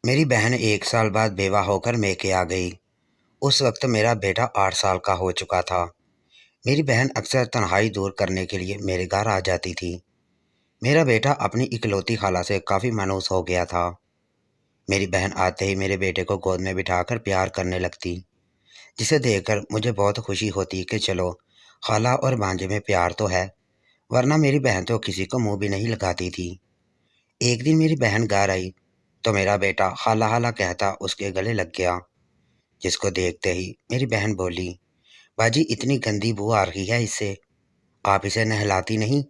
میری بہن 1 سال بعد بیوہ ہو کر میکے آ گئی۔ اس وقت میرا بیٹا 8 سال کا ہو چکا تھا۔ میری بہن اکثر تنہائی دور کرنے کے لیے میرے گھر آ جاتی تھی۔ میرا بیٹا اپنی اکلوتی خالہ سے کافی مانوس ہو گیا تھا۔ میری بہن آتے ہی میرے بیٹے کو گود میں بٹھا کر پیار کرنے لگتی، جسے دیکھ کر مجھے بہت خوشی ہوتی کہ چلو خالہ اور بھانجے میں پیار تو ہے، ورنہ میری بہن تو کسی کو منہ بھی نہیں لگاتی تھی۔ ایک دن میری بہن گھر آئی تو میرا بیٹا خالہ خالہ کہتا اس کے گلے لگ گیا، جس کو دیکھتے ہی میری بہن بولی، باجی اتنی گندی بو آ رہی ہے اس سے، آپ اسے نہلاتی نہیں؟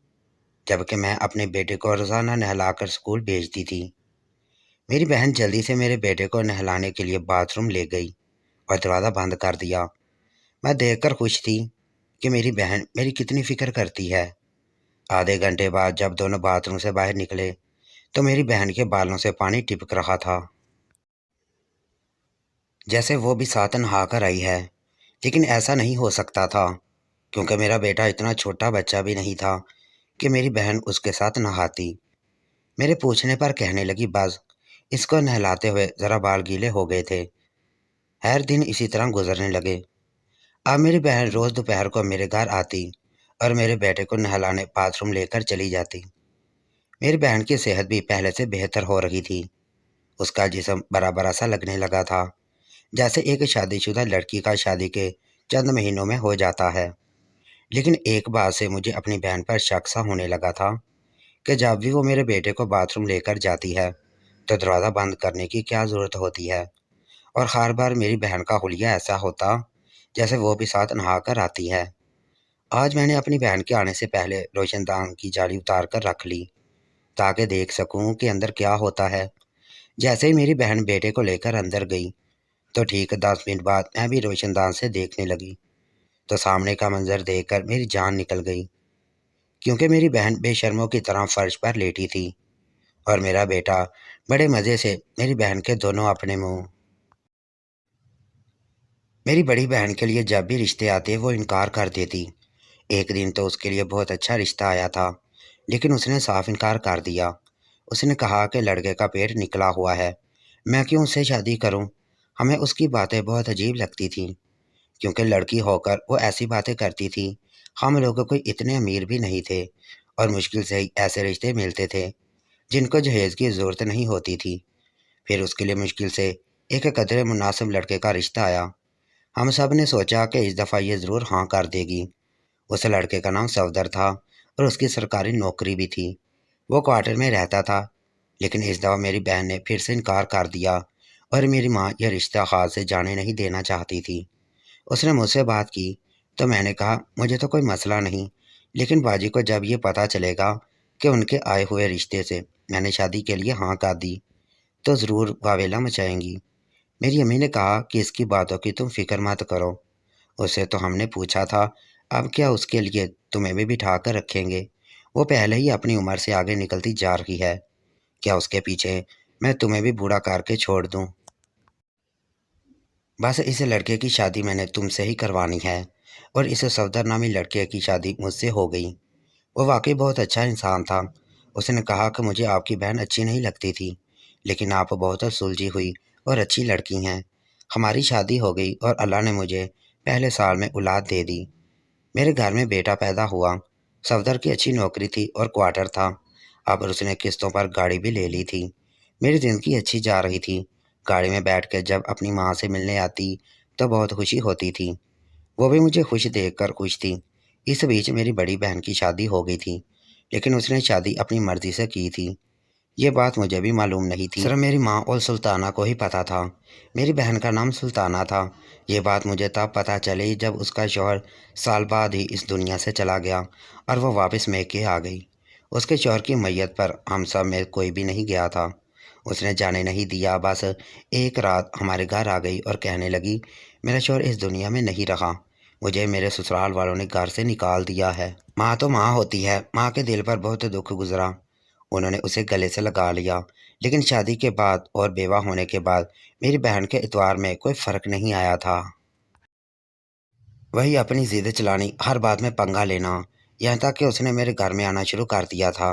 جبکہ میں اپنے بیٹے کو روزانہ نہلا کر اسکول بھیجتی تھی۔ میری بہن جلدی سے میرے بیٹے کو نہلانے کے لیے باتھ روم لے گئی اور دروازہ بند کر دیا۔ میں دیکھ کر خوش تھی کہ میری بہن میری کتنی فکر کرتی ہے۔ آدھے گھنٹے بعد جب دونوں باتھ روم سے باہر نکلے تو میری بہن کے بالوں سے پانی ٹپک رہا تھا، جیسے وہ بھی ساتھ نہا کر آئی ہے۔ لیکن ایسا نہیں ہو سکتا تھا، کیونکہ میرا بیٹا اتنا چھوٹا بچہ بھی نہیں تھا کہ میری بہن اس کے ساتھ نہاتی۔ میرے پوچھنے پر کہنے لگی، بس اس کو نہلاتے ہوئے ذرا بال گیلے ہو گئے تھے۔ ہر دن اسی طرح گزرنے لگے۔ اب میری بہن روز دوپہر کو میرے گھر آتی اور میرے بیٹے کو نہلانے باتھ روم لے کر چلی جاتی۔ میری بہن کی صحت بھی پہلے سے بہتر ہو رہی تھی۔ اس کا جسم بڑا بڑا سا لگنے لگا تھا، جیسے ایک شادی شدہ لڑکی کا شادی کے چند مہینوں میں ہو جاتا ہے۔ لیکن ایک بات سے مجھے اپنی بہن پر شک سا ہونے لگا تھا کہ جب بھی وہ میرے بیٹے کو باتھ روم لے کر جاتی ہے تو دروازہ بند کرنے کی کیا ضرورت ہوتی ہے، اور ہر بار میری بہن کا حلیہ ایسا ہوتا جیسے وہ بھی ساتھ نہا کر آتی ہے۔ آج میں نے اپنی بہن کے آنے سے پہلے روشن دان کی جالی اتار کر رکھ لی تاکہ دیکھ سکوں کہ اندر کیا ہوتا ہے۔ جیسے ہی میری بہن بیٹے کو لے کر اندر گئی تو ٹھیک 10 منٹ بعد میں بھی روشن دان سے دیکھنے لگی تو سامنے کا منظر دیکھ کر میری جان نکل گئی، کیونکہ میری بہن بے شرموں کی طرح فرش پر لیٹی تھی اور میرا بیٹا بڑے مزے سے میری بہن کے دونوں اپنے منہ۔ میری بڑی بہن کے لیے جب بھی رشتے آتے وہ انکار کر دیتی۔ ایک دن تو اس کے لیے بہت اچھا رشتہ آیا تھا، لیکن اس نے صاف انکار کر دیا۔ اس نے کہا کہ لڑکے کا پیٹ نکلا ہوا ہے، میں کیوں اس سے شادی کروں؟ ہمیں اس کی باتیں بہت عجیب لگتی تھیں، کیونکہ لڑکی ہو کر وہ ایسی باتیں کرتی تھی۔ ہم لوگوں کو اتنے امیر بھی نہیں تھے اور مشکل سے ہی ایسے رشتے ملتے تھے جن کو جہیز کی ضرورت نہیں ہوتی تھی۔ پھر اس کے لیے مشکل سے ایک قدرے مناسب لڑکے کا رشتہ آیا۔ ہم سب نے سوچا کہ اس دفعہ یہ ضرور ہاں کر دے گی۔ اس لڑکے کا نام صفدر تھا اور اس کی سرکاری نوکری بھی تھی۔ وہ کوارٹر میں رہتا تھا، لیکن اس دفعہ میری بہن نے پھر سے انکار کر دیا اور میری ماں یہ رشتہ خاص سے جانے نہیں دینا چاہتی تھی۔ اس نے مجھ سے بات کی تو میں نے کہا مجھے تو کوئی مسئلہ نہیں، لیکن باجی کو جب یہ پتہ چلے گا کہ ان کے آئے ہوئے رشتے سے میں نے شادی کے لیے ہاں کر دی تو ضرور واویلا مچائیں گی۔ میری امی نے کہا کہ اس کی باتوں کی تم فکر مت کرو، اسے تو ہم نے پوچھا تھا، اب کیا اس کے لیے تمہیں بھی بٹھا کر رکھیں گے؟ وہ پہلے ہی اپنی عمر سے آگے نکلتی جا رہی ہے، کیا اس کے پیچھے میں تمہیں بھی بوڑھا کر کے چھوڑ دوں؟ بس اس لڑکے کی شادی میں نے تم سے ہی کروانی ہے، اور اس صفدر نامی لڑکے کی شادی مجھ سے ہو گئی۔ وہ واقعی بہت اچھا انسان تھا۔ اس نے کہا کہ مجھے آپ کی بہن اچھی نہیں لگتی تھی، لیکن آپ بہت سلجھی ہوئی اور اچھی لڑکی ہیں۔ ہماری شادی ہو گئی اور اللہ نے مجھے پہلے سال میں اولاد دے دی۔ میرے گھر میں بیٹا پیدا ہوا۔ صفدر کی اچھی نوکری تھی اور کوارٹر تھا۔ اب اس نے قسطوں پر گاڑی بھی لے لی تھی۔ میری زندگی اچھی جا رہی تھی۔ گاڑی میں بیٹھ کے جب اپنی ماں سے ملنے آتی تو بہت خوشی ہوتی تھی، وہ بھی مجھے خوش دیکھ کر خوش تھی۔ اس بیچ میری بڑی بہن کی شادی ہو گئی تھی، لیکن اس نے شادی اپنی مرضی سے کی تھی۔ یہ بات مجھے بھی معلوم نہیں تھی، صرف میری ماں اور سلطانہ کو ہی پتہ تھا۔ میری بہن کا نام سلطانہ تھا۔ یہ بات مجھے تب پتہ چلی جب اس کا شوہر سال بعد ہی اس دنیا سے چلا گیا اور وہ واپس میکے آ گئی۔ اس کے شوہر کی میت پر ہم سب میں کوئی بھی نہیں گیا تھا۔ اس نے جانے نہیں دیا، بس ایک رات ہمارے گھر آ گئی اور کہنے لگی، میرا شوہر اس دنیا میں نہیں رہا، مجھے میرے سسرال والوں نے گھر سے نکال دیا ہے۔ ماں تو ماں ہوتی ہے، ماں کے دل پر بہت دکھ گزرا۔ انہوں نے اسے گلے سے لگا لیا، لیکن شادی کے بعد اور بیوہ ہونے کے بعد میری بہن کے اعتبار میں کوئی فرق نہیں آیا تھا۔ وہی اپنی ضد چلانی، ہر بات میں پنگا لینا، یہاں تک کہ اس نے میرے گھر میں آنا شروع کر دیا تھا۔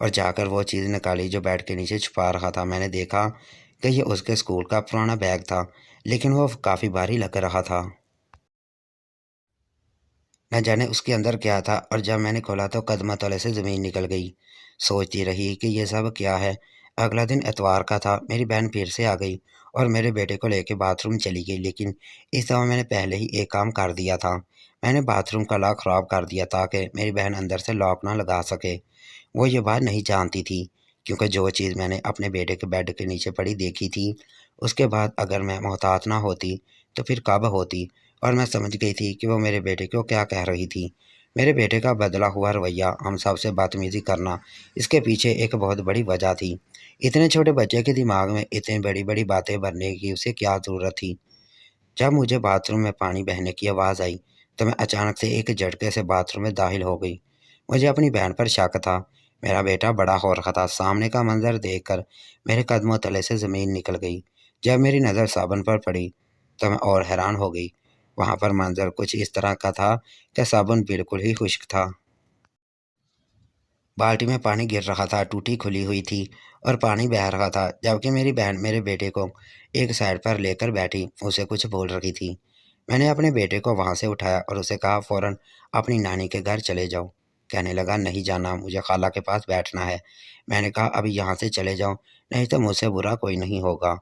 اور جا کر وہ چیز نکالی جو بیڈ کے نیچے چھپا رہا تھا۔ میں نے دیکھا کہ یہ اس کے اسکول کا پرانا بیگ تھا، لیکن وہ کافی بھاری لگ رہا تھا۔ نہ جانے اس کے اندر کیا تھا، اور جب میں نے کھولا تو قدمہ تلے سے زمین نکل گئی۔ سوچتی رہی کہ یہ سب کیا ہے۔ اگلا دن اتوار کا تھا۔ میری بہن پھر سے آ گئی اور میرے بیٹے کو لے کے باتھ روم چلی گئی، لیکن اس دفعہ میں نے پہلے ہی ایک کام کر دیا تھا۔ میں نے باتھ روم کا لاک خراب کر دیا تاکہ میری بہن اندر سے لاک نہ لگا سکے۔ وہ یہ بات نہیں جانتی تھی، کیونکہ جو چیز میں نے اپنے بیٹے کے بیڈ کے نیچے پڑی دیکھی تھی، اس کے بعد اگر میں محتاط نہ ہوتی تو پھر کب ہوتی، اور میں سمجھ گئی تھی کہ وہ میرے بیٹے کو کیا کہہ رہی تھی۔ میرے بیٹے کا بدلا ہوا رویہ، ہم سب سے بدتمیزی کرنا، اس کے پیچھے ایک بہت بڑی وجہ تھی۔ اتنے چھوٹے بچے کے دماغ میں اتنی بڑی بڑی باتیں بھرنے کی اسے کیا ضرورت تھی؟ جب مجھے باتھ روم میں پانی بہنے کی آواز آئی تو میں اچانک سے ایک جھٹکے سے باتھ روم میں داخل ہو گئی۔ مجھے اپنی بہن پر شک تھا۔ میرا بیٹا بڑا ہو رہا تھا۔ سامنے کا منظر دیکھ کر میرے قدموں تلے سے زمین نکل گئی۔ جب میری نظر صابن پر پڑی تو میں اور حیران ہو گئی۔ وہاں پر منظر کچھ اس طرح کا تھا کہ صابن بالکل ہی خشک تھا۔ بالٹی میں پانی گر رہا تھا، ٹوٹی کھلی ہوئی تھی اور پانی بہہ رہا تھا، جبکہ میری بہن میرے بیٹے کو ایک سائڈ پر لے کر بیٹھی اسے کچھ بول رہی تھی۔ میں نے اپنے بیٹے کو وہاں سے اٹھایا اور اسے کہا فوراً اپنی نانی کے گھر چلے جاؤ۔ کہنے لگا نہیں جانا، مجھے خالہ کے پاس بیٹھنا ہے۔ میں نے کہا ابھی یہاں سے چلے جاؤ، نہیں تو مجھ سے برا کوئی نہیں ہوگا۔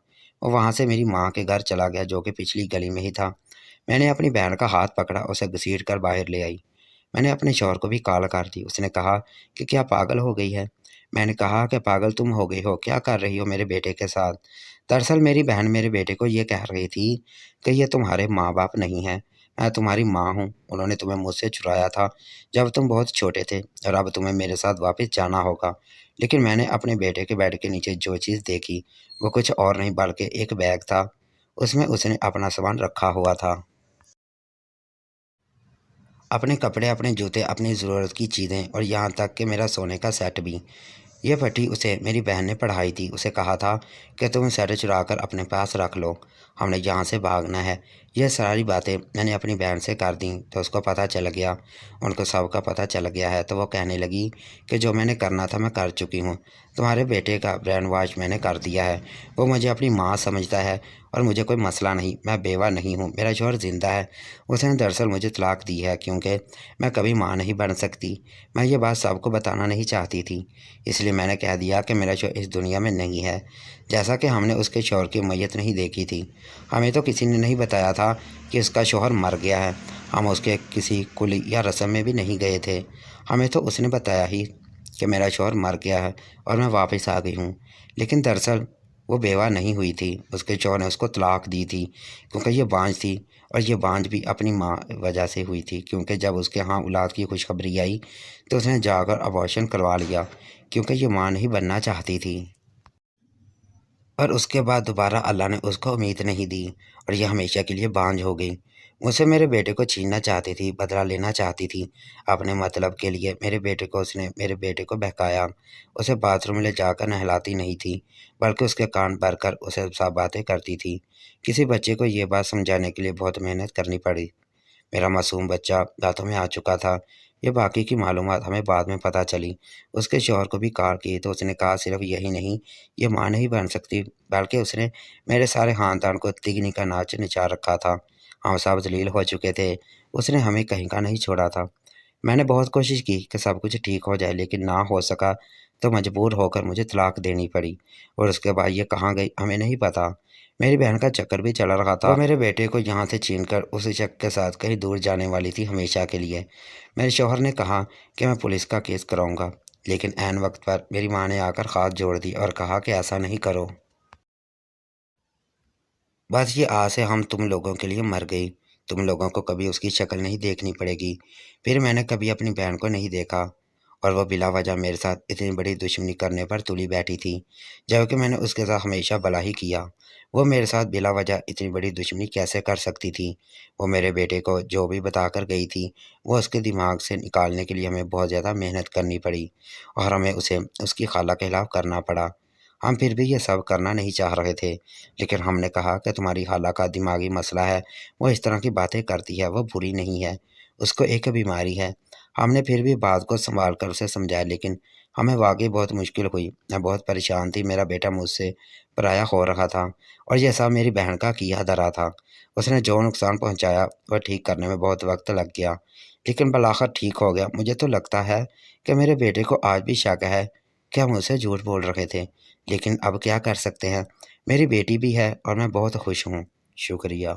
وہ وہاں سے میری ماں کے گھر چلا گیا جو کہ پچھلی گلی میں ہی تھا۔ میں نے اپنی بہن کا ہاتھ پکڑا، اسے گھسیٹ کر باہر لے آئی۔ میں نے اپنے شوہر کو بھی کال کر دی۔ اس نے کہا کہ کیا پاگل ہو گئی ہے؟ میں نے کہا کہ پاگل تم ہو گئی ہو، کیا کر رہی ہو میرے بیٹے کے ساتھ؟ دراصل میری بہن میرے بیٹے کو یہ کہہ رہی تھی کہ یہ تمہارے ماں باپ نہیں ہیں، میں تمہاری ماں ہوں۔ انہوں نے تمہیں مجھ سے چرایا تھا جب تم بہت چھوٹے تھے، اور اب تمہیں میرے ساتھ واپس جانا ہوگا۔ لیکن میں نے اپنے بیٹے کے بیڈ کے نیچے جو چیز دیکھی وہ کچھ اور نہیں بلکہ ایک بیگ تھا۔ اس میں اس نے اپنا سامان رکھا ہوا تھا، اپنے کپڑے، اپنے جوتے، اپنی ضرورت کی چیزیں، اور یہاں تک کہ میرا سونے کا سیٹ بھی۔ یہ پٹی اسے میری بہن نے پڑھائی تھی۔ اسے کہا تھا کہ تم سیٹ چرا کر اپنے پاس رکھ لو، ہم نے یہاں سے بھاگنا ہے۔ یہ ساری باتیں میں نے اپنی بہن سے کر دیں تو اس کو پتہ چل گیا، ان کو سب کا پتہ چل گیا ہے، تو وہ کہنے لگی کہ جو میں نے کرنا تھا میں کر چکی ہوں۔ تمہارے بیٹے کا برین واش میں نے کر دیا ہے، وہ مجھے اپنی ماں سمجھتا ہے اور مجھے کوئی مسئلہ نہیں، میں بیوہ نہیں ہوں، میرا شوہر زندہ ہے۔ اس نے دراصل مجھے طلاق دی ہے کیونکہ میں کبھی ماں نہیں بن سکتی۔ میں یہ بات سب کو بتانا نہیں چاہتی تھی، اس لیے میں نے کہہ دیا کہ میرا شوہر اس دنیا میں نہیں ہے۔ جیسا کہ ہم نے اس کے شوہر کی میت نہیں دیکھی تھی، ہمیں تو کسی نے نہیں بتایا تھا کہ اس کا شوہر مر گیا ہے۔ ہم اس کے کسی کلی یا رسم میں بھی نہیں گئے تھے، ہمیں تو اس نے بتایا ہی کہ میرا شوہر مر گیا ہے اور میں واپس آ گئی ہوں۔ لیکن دراصل وہ بیوہ نہیں ہوئی تھی، اس کے شوہر نے اس کو طلاق دی تھی کیونکہ یہ بانجھ تھی، اور یہ بانجھ بھی اپنی ماں وجہ سے ہوئی تھی، کیونکہ جب اس کے ہاں اولاد کی خوشخبری آئی تو اس نے جا کر ابارشن کروا لیا کیونکہ یہ ماں نہیں بننا چاہتی تھی۔ اور اس کے بعد دوبارہ اللہ نے اس کو امید نہیں دی اور یہ ہمیشہ کے لیے بانجھ ہو گئی۔ مجھ سے میرے بیٹے کو چھیننا چاہتی تھی، بدلہ لینا چاہتی تھی اپنے مطلب کے لیے۔ میرے بیٹے کو اس نے میرے بیٹے کو بہکایا، اسے باتھ روم لے جا کر نہلاتی نہیں تھی بلکہ اس کے کان بھر کر اسے سب باتیں کرتی تھی۔ کسی بچے کو یہ بات سمجھانے کے لیے بہت محنت کرنی پڑی۔ میرا معصوم بچہ دانتوں میں آ چکا تھا۔ یہ باقی کی معلومات ہمیں بعد میں پتہ چلی۔ اس کے شوہر کو بھی کال کی تو اس نے کہا صرف یہی نہیں، یہ ماں نہیں بن سکتی، بلکہ اس نے میرے سارے خاندان کو تگنی کا ناچ نچا رکھا تھا۔ ہم سب ذلیل ہو چکے تھے، اس نے ہمیں کہیں کا نہیں چھوڑا تھا۔ میں نے بہت کوشش کی کہ سب کچھ ٹھیک ہو جائے، لیکن نہ ہو سکا تو مجبور ہو کر مجھے طلاق دینی پڑی، اور اس کے بعد یہ کہاں گئی ہمیں نہیں پتہ۔ میری بہن کا چکر بھی چل رہا تھا، وہ میرے بیٹے کو یہاں سے چھین کر اسی شخص کے ساتھ کہیں دور جانے والی تھی ہمیشہ کے لیے۔ میرے شوہر نے کہا کہ میں پولیس کا کیس کراؤں گا، لیکن عین وقت پر میری ماں نے آ کر ہاتھ جوڑ دی اور کہا کہ ایسا نہیں کرو، بس یہ آس ہے ہم تم لوگوں کے لیے مر گئی، تم لوگوں کو کبھی اس کی شکل نہیں دیکھنی پڑے گی۔ پھر میں نے کبھی اپنی بہن کو نہیں دیکھا، اور وہ بلا وجہ میرے ساتھ اتنی بڑی دشمنی کرنے پر تلی بیٹھی تھی، جبکہ میں نے اس کے ساتھ ہمیشہ بھلا ہی کیا۔ وہ میرے ساتھ بلا وجہ اتنی بڑی دشمنی کیسے کر سکتی تھی؟ وہ میرے بیٹے کو جو بھی بتا کر گئی تھی وہ اس کے دماغ سے نکالنے کے لیے ہمیں بہت زیادہ محنت کرنی پڑی، اور ہمیں اسے اس کی خالہ کے خلاف کرنا پڑا۔ ہم پھر بھی یہ سب کرنا نہیں چاہ رہے تھے، لیکن ہم نے کہا کہ تمہاری خالہ کا دماغی مسئلہ ہے، وہ اس طرح کی باتیں کرتی ہے، وہ بری نہیں ہے، اس کو ایک بیماری ہے۔ ہم نے پھر بھی بات کو سنبھال کر اسے سمجھایا، لیکن ہمیں واقعی بہت مشکل ہوئی۔ میں بہت پریشان تھی، میرا بیٹا مجھ سے پرایا ہو رہا تھا اور یہ سب میری بہن کا کیا دھرا تھا۔ اس نے جو نقصان پہنچایا وہ ٹھیک کرنے میں بہت وقت لگ گیا، لیکن بالآخر ٹھیک ہو گیا۔ مجھے تو لگتا ہے کہ میرے بیٹے کو آج بھی شک ہے کہ ہم اسے جھوٹ بول رہے تھے، لیکن اب کیا کر سکتے ہیں، میری بیٹی بھی ہے اور میں بہت خوش ہوں۔ شکریہ۔